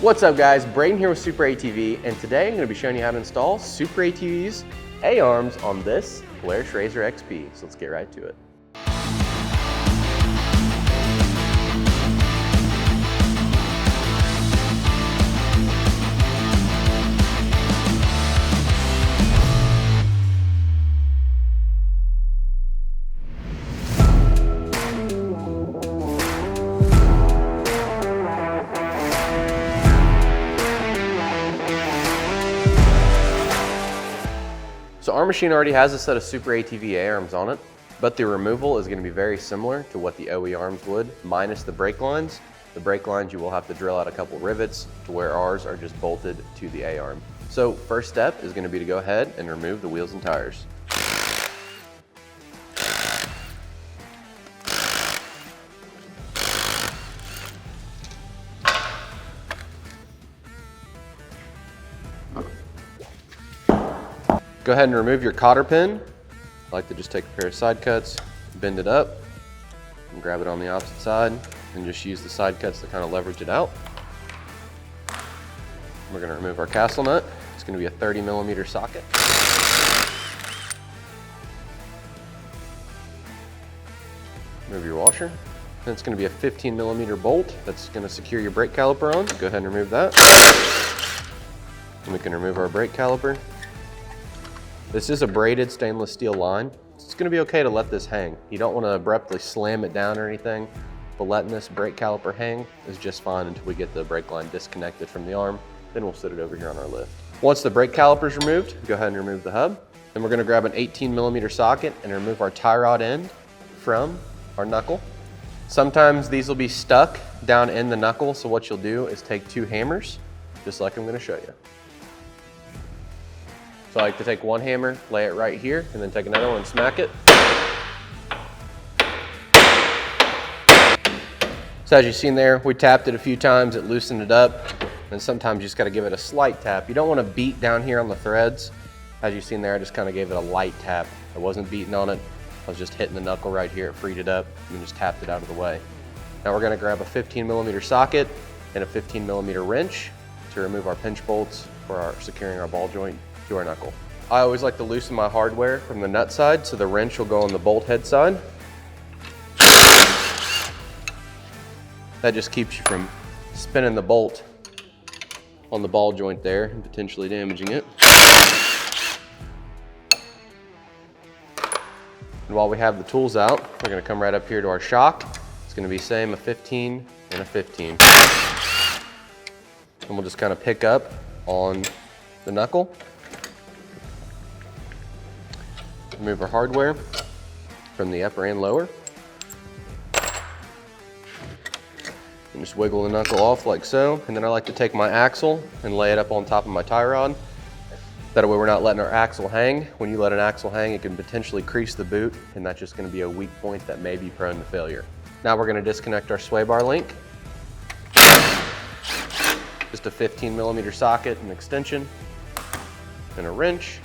What's up guys, Braden here with SuperATV, and today I'm going to be showing you how to install SuperATV's A-arms on this Polaris RZR XP, so let's get right to it. So our machine already has a set of SuperATV A-arms on it, but the removal is going to be very similar to what the OE arms would, minus the brake lines. The brake lines you will have to drill out a couple rivets to where ours are just bolted to the A-arm. So first step is going to be to go ahead and remove the wheels and tires. Go ahead and remove your cotter pin. I like to just take a pair of side cuts, bend it up, and grab it on the opposite side, and just use the side cuts to kind of leverage it out. We're going to remove our castle nut. It's going to be a 30mm socket. Remove your washer. Then it's going to be a 15mm bolt that's going to secure your brake caliper on. Go ahead and remove that. And we can remove our brake caliper. This is a braided stainless steel line. It's going to be okay to let this hang. You don't want to abruptly slam it down or anything, but letting this brake caliper hang is just fine until we get the brake line disconnected from the arm. Then we'll sit it over here on our lift. Once the brake caliper is removed, go ahead and remove the hub. Then we're going to grab an 18mm socket and remove our tie rod end from our knuckle. Sometimes these will be stuck down in the knuckle, so what you'll do is take 2 hammers, just like I'm going to show you. So I like to take one hammer, lay it right here, and then take another one and smack it. So as you've seen there, we tapped it a few times, it loosened it up, and sometimes you just gotta give it a slight tap. You don't wanna beat down here on the threads. As you've seen there, I just kinda gave it a light tap. I wasn't beating on it, I was just hitting the knuckle right here, it freed it up, and just tapped it out of the way. Now we're gonna grab a 15mm socket and a 15mm wrench to remove our pinch bolts for securing our ball joint to our knuckle. I always like to loosen my hardware from the nut side, so the wrench will go on the bolt head side. That just keeps you from spinning the bolt on the ball joint there and potentially damaging it. And while we have the tools out, we're going to come right up here to our shock. It's going to be same a 15 and a 15. And we'll just kind of pick up on the knuckle. Remove our hardware from the upper and lower. And just wiggle the knuckle off like so. And then I like to take my axle and lay it up on top of my tie rod. That way we're not letting our axle hang. When you let an axle hang, it can potentially crease the boot, and that's just going to be a weak point that may be prone to failure. Now we're going to disconnect our sway bar link. Just a 15mm socket and extension, and a wrench.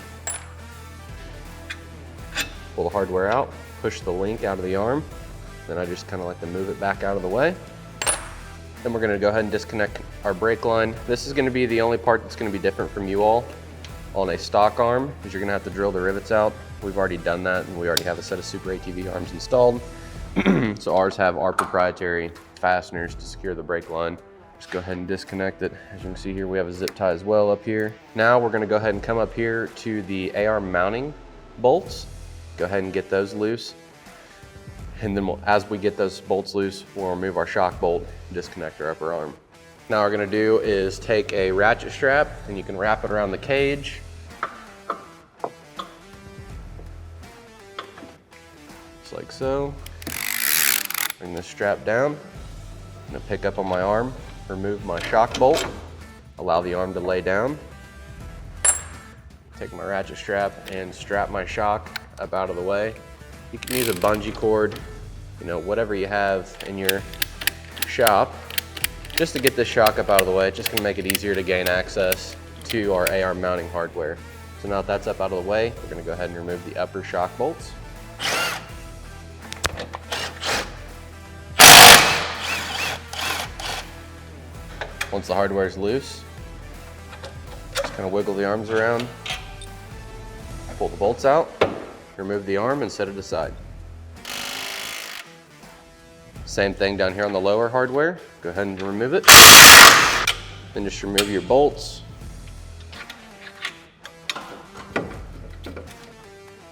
Pull the hardware out, push the link out of the arm. Then I just kind of like to move it back out of the way. Then we're going to go ahead and disconnect our brake line. This is going to be the only part that's going to be different from you all on a stock arm, because you're going to have to drill the rivets out. We've already done that, and we already have a set of SuperATV arms installed. So ours have our proprietary fasteners to secure the brake line. Just go ahead and disconnect it. As you can see here, we have a zip tie as well up here. Now we're going to go ahead and come up here to the A-arm mounting bolts. Go ahead and get those loose. And then as we get those bolts loose, we'll remove our shock bolt and disconnect our upper arm. Now what we're gonna do is take a ratchet strap, and you can wrap it around the cage. Just like so. Bring this strap down. I'm gonna pick up on my arm, remove my shock bolt, allow the arm to lay down. Take my ratchet strap and strap my shock up out of the way. You can use a bungee cord, whatever you have in your shop, just to get this shock up out of the way. It's just gonna make it easier to gain access to our A-arm mounting hardware. So now that that's up out of the way, we're gonna go ahead and remove the upper shock bolts. Once the hardware is loose, just kind of wiggle the arms around, pull the bolts out, remove the arm and set it aside. Same thing down here on the lower hardware. Go ahead and remove it. Then just remove your bolts.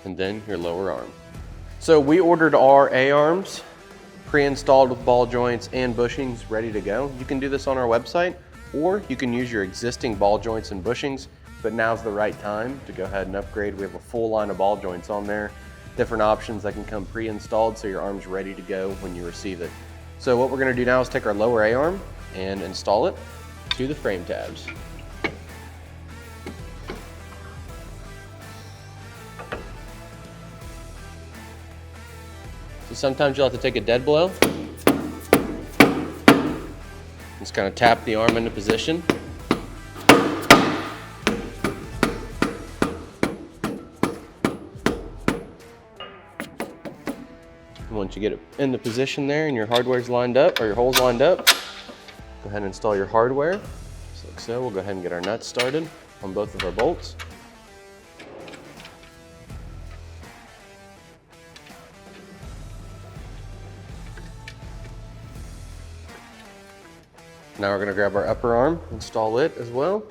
And then your lower arm. So we ordered our A-arms pre-installed with ball joints and bushings ready to go. You can do this on our website, or you can use your existing ball joints and bushings, but now's the right time to go ahead and upgrade. We have a full line of ball joints on there, different options that can come pre-installed so your arm's ready to go when you receive it. So what we're gonna do now is take our lower A-arm and install it to the frame tabs. So sometimes you'll have to take a dead blow. Just kind of tap the arm into position. And once you get it in the position there and your hardware's lined up, or your hole's lined up, go ahead and install your hardware. Just like so. We'll go ahead and get our nuts started on both of our bolts. Now we're going to grab our upper arm, install it as well.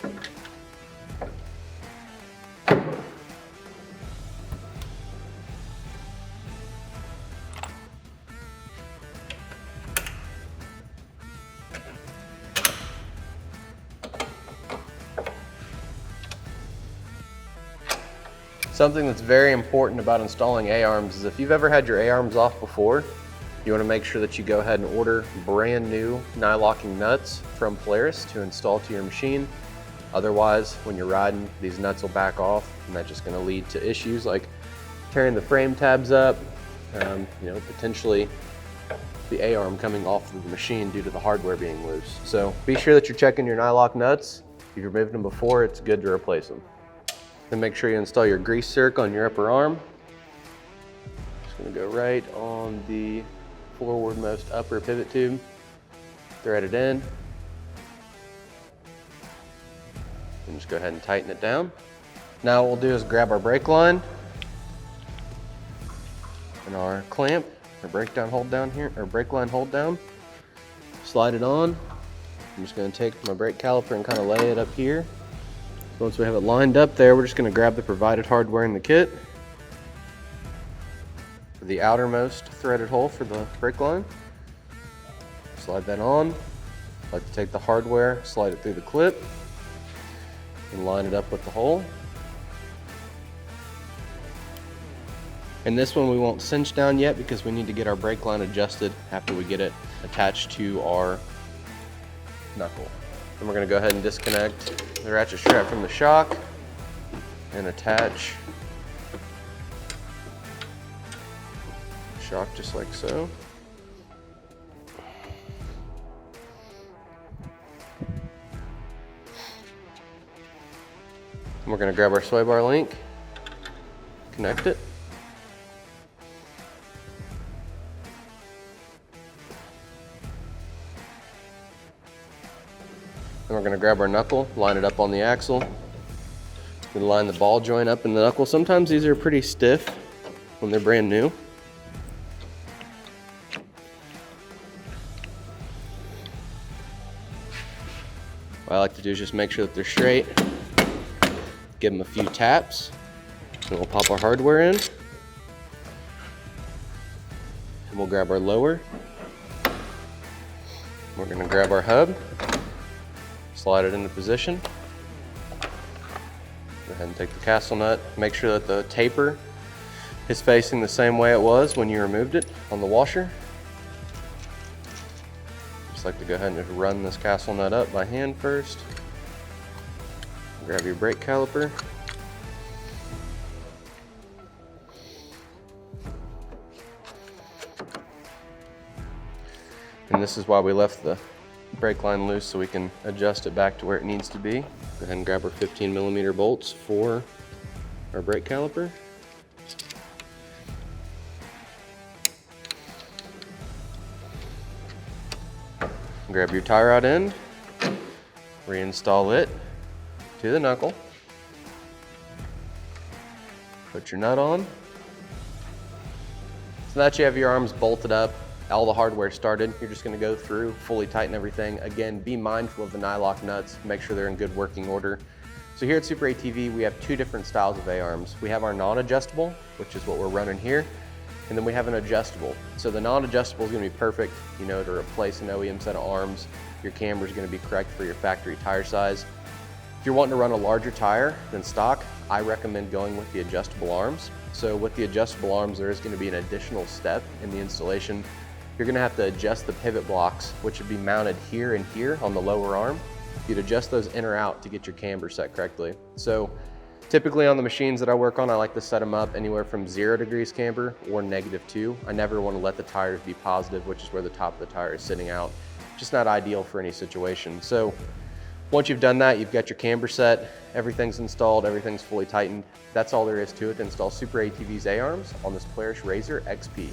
Something that's very important about installing A-arms is if you've ever had your A-arms off before, you want to make sure that you go ahead and order brand new nylocking nuts from Polaris to install to your machine. Otherwise, when you're riding, these nuts will back off, and that's just going to lead to issues like tearing the frame tabs up, potentially the A-arm coming off of the machine due to the hardware being loose. So be sure that you're checking your nylock nuts. If you've removed them before, it's good to replace them. Then make sure you install your grease circle on your upper arm. Just going to go right on the forwardmost upper pivot tube, thread it in, and just go ahead and tighten it down. Now what we'll do is grab our brake line and our clamp, our brake line hold down, slide it on. I'm just going to take my brake caliper and kind of lay it up here. So once we have it lined up there, we're just going to grab the provided hardware in the kit. The outermost threaded hole for the brake line. Slide that on. I like to take the hardware, slide it through the clip, and line it up with the hole. And this one we won't cinch down yet because we need to get our brake line adjusted after we get it attached to our knuckle. Then we're going to go ahead and disconnect the ratchet strap from the shock and attach shock just like so. And we're going to grab our sway bar link, connect it. Then we're going to grab our knuckle, line it up on the axle, then line the ball joint up in the knuckle. Sometimes these are pretty stiff when they're brand new. What I like to do is just make sure that they're straight, give them a few taps, and we'll pop our hardware in. And we'll grab our lower. We're going to grab our hub, slide it into position. Go ahead and take the castle nut. Make sure that the taper is facing the same way it was when you removed it on the washer. Just like to go ahead and just run this castle nut up by hand first. Grab your brake caliper. And this is why we left the brake line loose, so we can adjust it back to where it needs to be. Go ahead and grab our 15mm bolts for our brake caliper. Grab your tie rod end, Reinstall it to the knuckle. Put your nut on. So now that you have your arms bolted up, all the hardware started, you're just gonna go through, fully tighten everything. Again, be mindful of the nylock nuts, make sure they're in good working order. So here at SuperATV, we have two different styles of A-arms. We have our non-adjustable, which is what we're running here, and then we have an adjustable. So the non-adjustable is gonna be perfect, you know, to replace an OEM set of arms. Your camber is gonna be correct for your factory tire size. If you're wanting to run a larger tire than stock, I recommend going with the adjustable arms. So with the adjustable arms, there is gonna be an additional step in the installation. You're gonna have to adjust the pivot blocks, which would be mounted here and here on the lower arm. You'd adjust those in or out to get your camber set correctly. So typically on the machines that I work on, I like to set them up anywhere from 0 degrees camber or -2. I never wanna let the tires be positive, which is where the top of the tire is sitting out. Just not ideal for any situation. So once you've done that, you've got your camber set, everything's installed, everything's fully tightened. That's all there is to it to install SuperATV's A-arms on this Polaris RZR XP.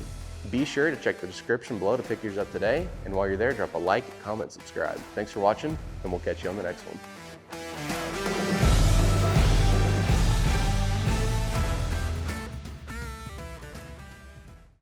Be sure to check the description below to pick yours up today. And while you're there, drop a like, comment, subscribe. Thanks for watching, and we'll catch you on the next one.